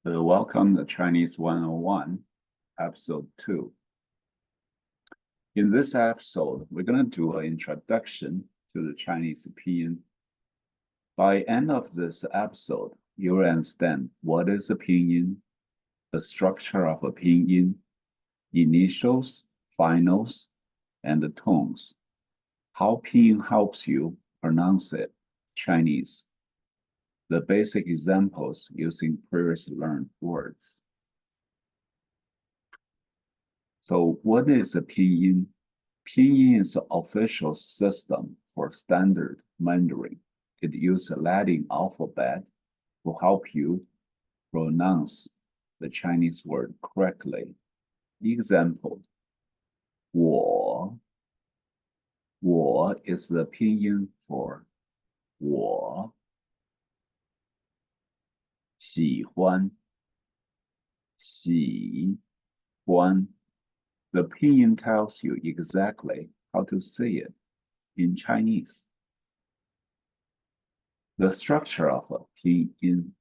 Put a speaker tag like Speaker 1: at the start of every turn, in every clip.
Speaker 1: Welcome to Chinese 101, episode 2. In this episode, we're going to do an introduction to the Chinese pinyin. By end of this episode, you'll understand what is a pinyin, the structure of a pinyin, initials, finals, and the tones, how pinyin helps you pronounce it, Chinese, the basic examples using previously learned words. So what is a pinyin? Pinyin is the official system for standard Mandarin. It uses the Latin alphabet to help you pronounce the Chinese word correctly. Example, 我 is the pinyin for 我 喜欢 喜欢 The pinyin tells you exactly how to say it in Chinese. The structure of a pinyin.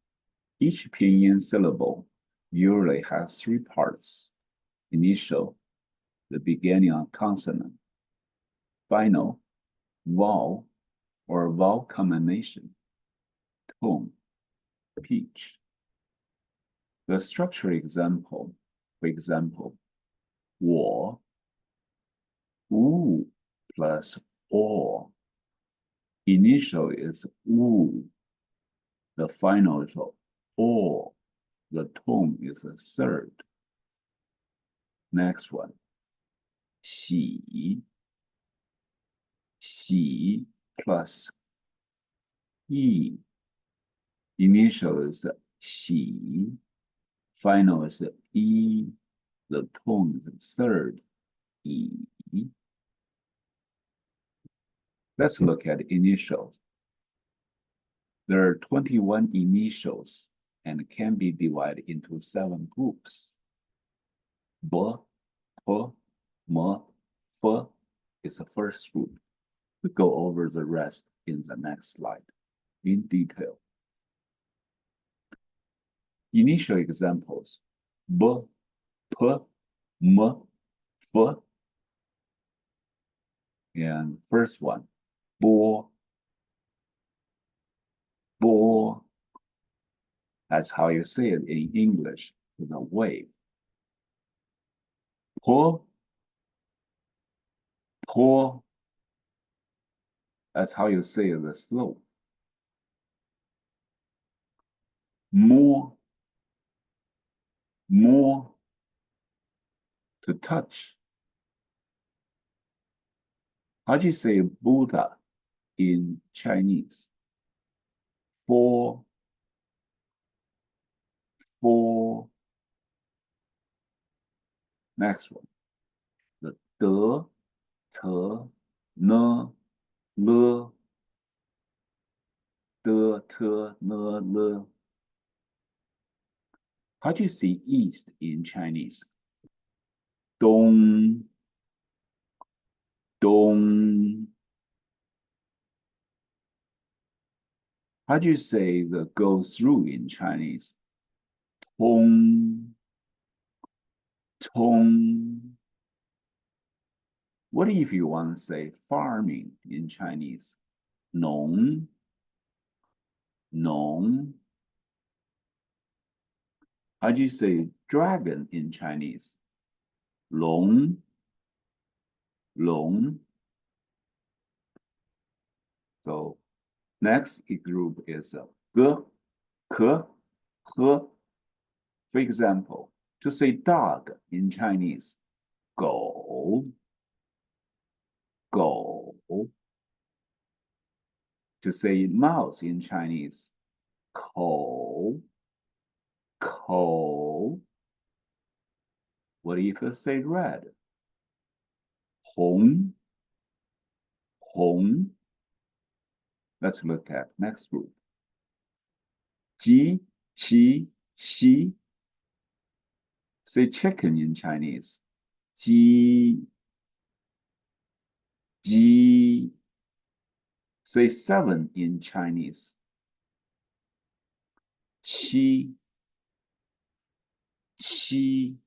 Speaker 1: Each pinyin syllable usually has 3 parts. Initial, the beginning of consonant. Final, vowel or vowel combination. Tone, pitch. The structure example, for example, 我 wu plus or. Initial is wu. The final is or. The tone is a third. Next one. 喜 plus yi. Initial is 喜. Final is yi. The tone is third. Yi. Let's look at initials. There are 21 initials and can be divided into 7 groups. B, P, M, F is the first group. We go over the rest in the next slide in detail. Initial examples: B, P, M, F. And first one, bo. Bo. That's how you say it in English, with a wave. Po. Po. That's how you say it, the slope. More. More. To touch. How do you say Buddha in Chinese? For. Next one. The de, te, ne, le. De, te, ne, le. How do you say east in Chinese? Dong. Dong. How do you say the go through in Chinese? Tong. Tong. What if you want to say farming in Chinese? Nong. Nong. How do you say dragon in Chinese? Long. Long. So next group is ge, ke, he. For example, to say dog in Chinese, 狗, 狗. To say mouse in Chinese, 口, 口. What if you say red? 红, 红. Let's look at next group. 鸡, qi, xi. Say chicken in Chinese. 鸡, ji. Say 7 in Chinese. 七.七。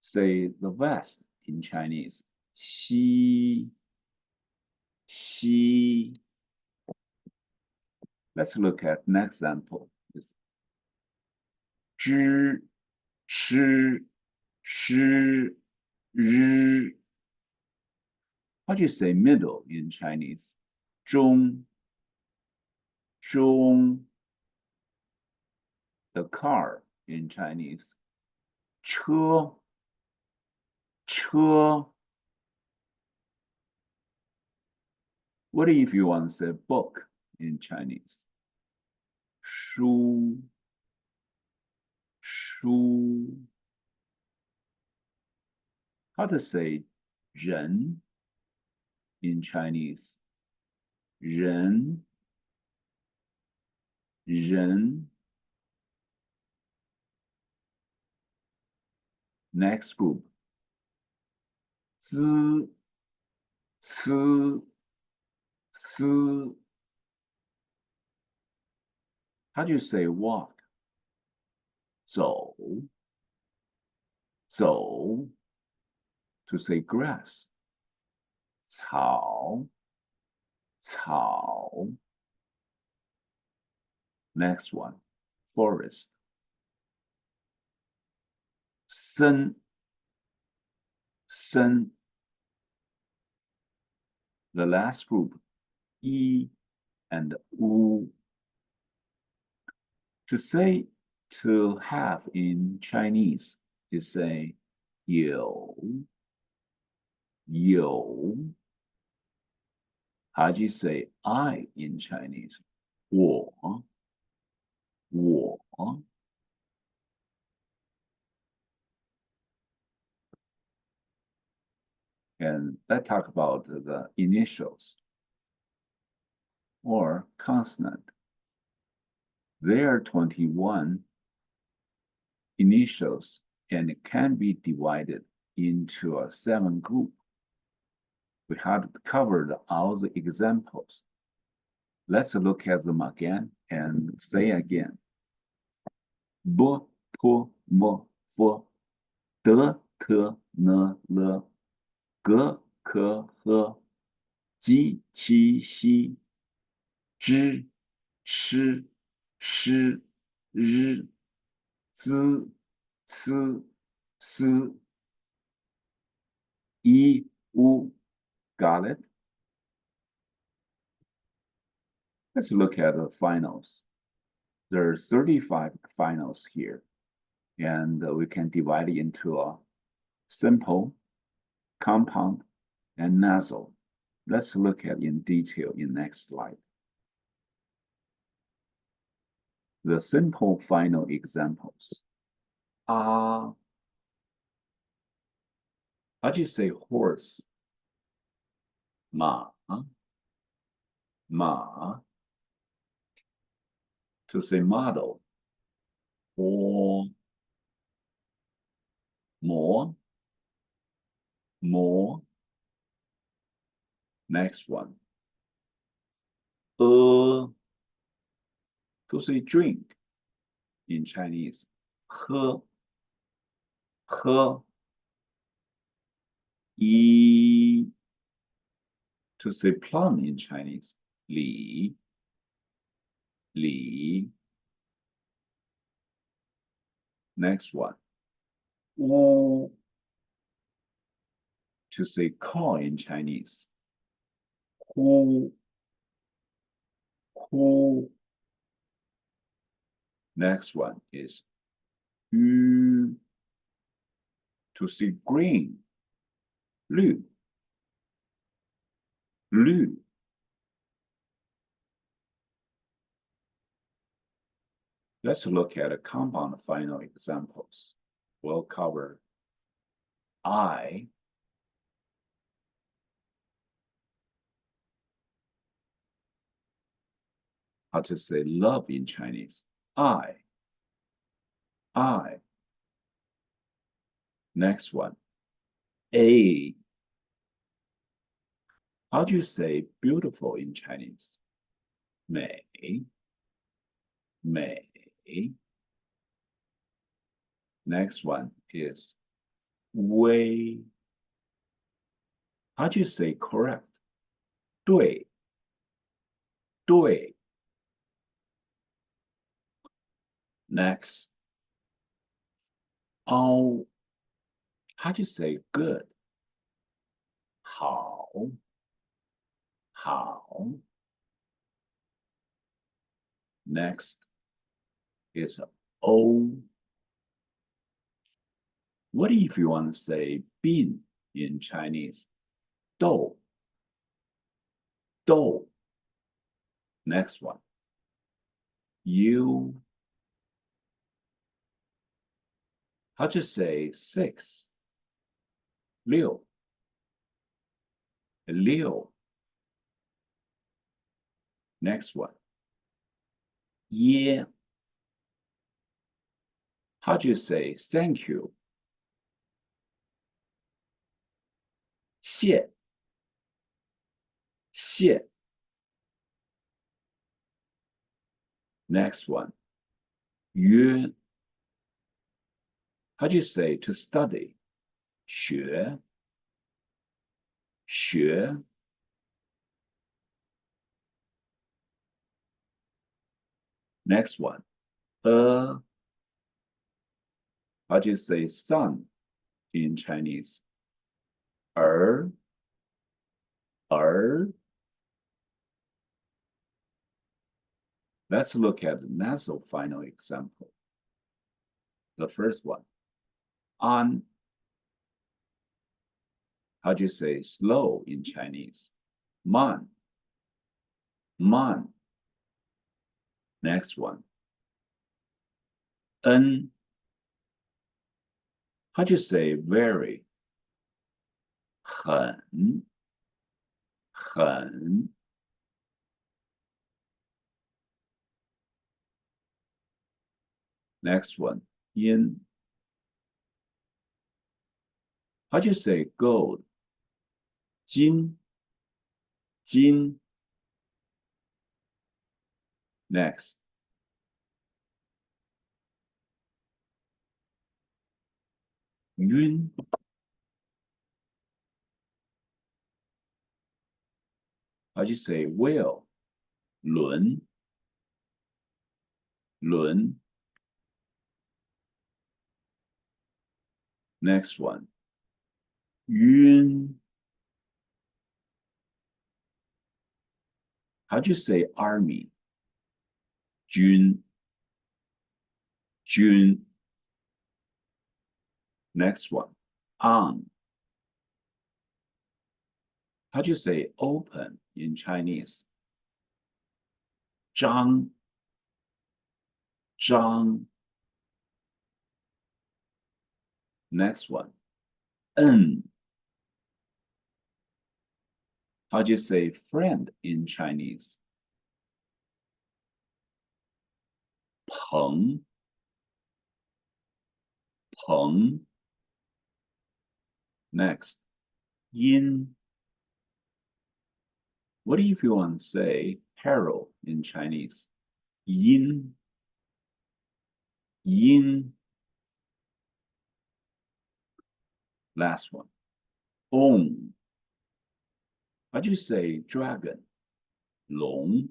Speaker 1: Say the West in Chinese. 西 西. Let's look at next example. 知吃诗日. How do you say middle in Chinese? 中 中. The car in Chinese. 车 车. What if you want to say book in Chinese? 书 书. How to say 人 in Chinese? 人 人. Next group. 资 ci 思. How do you say walk? 走 走. To say grass. 草 草. Next one. Forest. 森 森. The last group. 一 and 乌. To say to have in Chinese is say 有 有. How do you say I in Chinese? 我 我. And let's talk about the initials or consonant. There are 21 initials and it can be divided into a 7 group. We have covered all the examples. Let's look at them again and say again. B, P, M, F, D, T, N, L, G, K, H, J, Q, X, zh, sh, sh, r, z, c, s, i, u. Got it? Let's look at the finals. There are 35 finals here, and we can divide it into a simple, compound, and nasal. Let's look at in detail in next slide. The simple final examples. How do you say horse? 马 马. To say model. 模 模 模. Next one. To say drink in Chinese. 喝 喝. To say plum in Chinese. 李 李. Next one. To say call in Chinese. 呼 呼. Next one is to say green. 绿 绿. Let's look at a compound final examples. We'll cover I, how to say love in Chinese. I. Next one. A. How do you say beautiful in Chinese? 美美. Next one is 微. How do you say correct? 对. 对. Next. Oh, how do you say good? 好. 好. Next is O. What if you want to say bin in Chinese? 豆. 豆. Next one. You. How to say 6? 六. 六. Next one. Yeah. How do you say thank you? 谢. 谢. Next one. 约. How do you say to study? 学. 学. Next one. How do you say sun in Chinese? 儿. 儿. Let's look at the nasal final example. The first one. On. How do you say slow in Chinese? 慢. 慢. Next one. N. How do you say very? 很. 很. Next one. In. How do you say gold? 金. 金. Next. Yun. How do you say whale? 轮. 轮. Next one. Yun. How do you say army? 军. 军. Next one. On. How do you say open in Chinese? 张. 张. Next one. How do you say friend in Chinese? 朋. 朋. Next. Yin. What if you want to say hero in Chinese? Yin. Yin. Last one. On. How do you say dragon? 龙.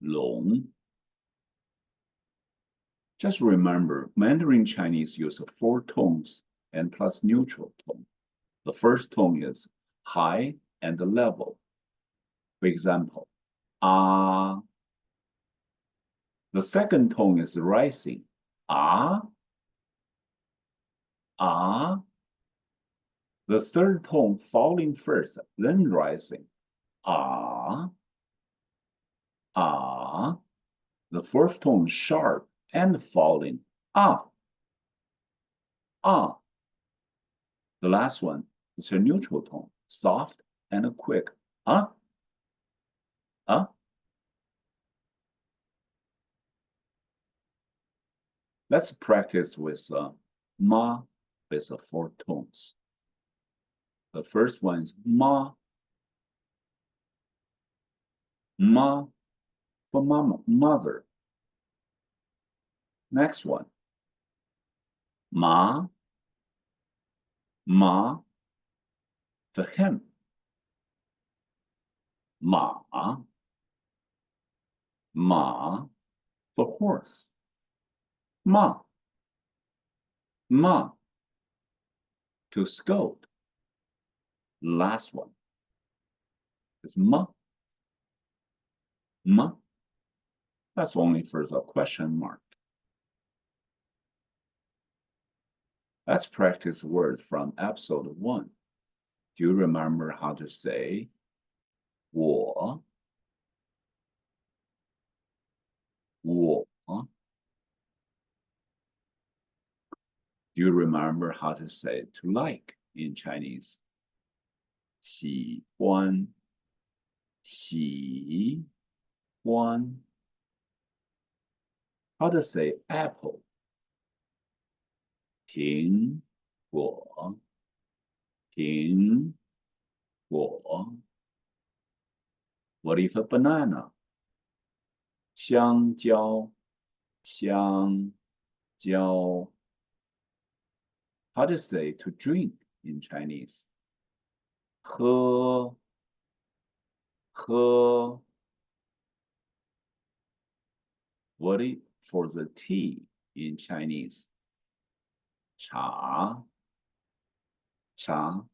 Speaker 1: 龙. Just remember, Mandarin Chinese uses 4 tones and plus neutral tone. The first tone is high and level. For example, ah. The second tone is rising. Ah. Ah. The third tone falling first, then rising. Ah. Ah. The fourth tone sharp and falling. Ah. Ah. The last one is a neutral tone, soft and quick. Ah. Ah. Let's practice with ma with 4 tones. The first one is ma. Ma. for mama, mother. Next one. Ma, ma, for him. Ma, ma, for horse. Ma, ma, to scold. Last one is ma, ma. That's only for the question mark. Let's practice words from episode 1. Do you remember how to say 我 我? Do you remember how to say to like in Chinese? 喜欢喜欢 How to say apple? 苹果苹果 What if a banana? 香蕉香蕉 How to say to drink in Chinese? 喝喝 What if for the tea in Chinese? 茶茶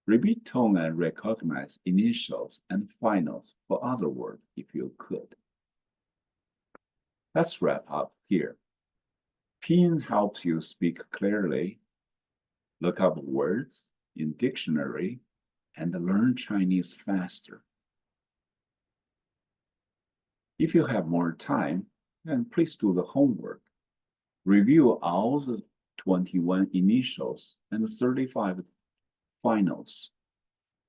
Speaker 1: Repeat tone and recognize initials and finals for other words if you could. Let's wrap up here. Pinyin helps you speak clearly, look up words in dictionary, and learn Chinese faster. If you have more time, then please do the homework. Review all the 21 initials and 35 finals.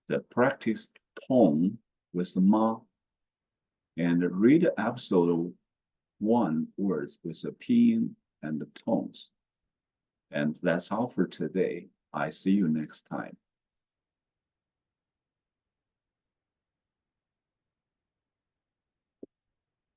Speaker 1: The practice tone with the ma, and read episode 1 words with the pinyin and the tones. And that's all for today. I see you next time.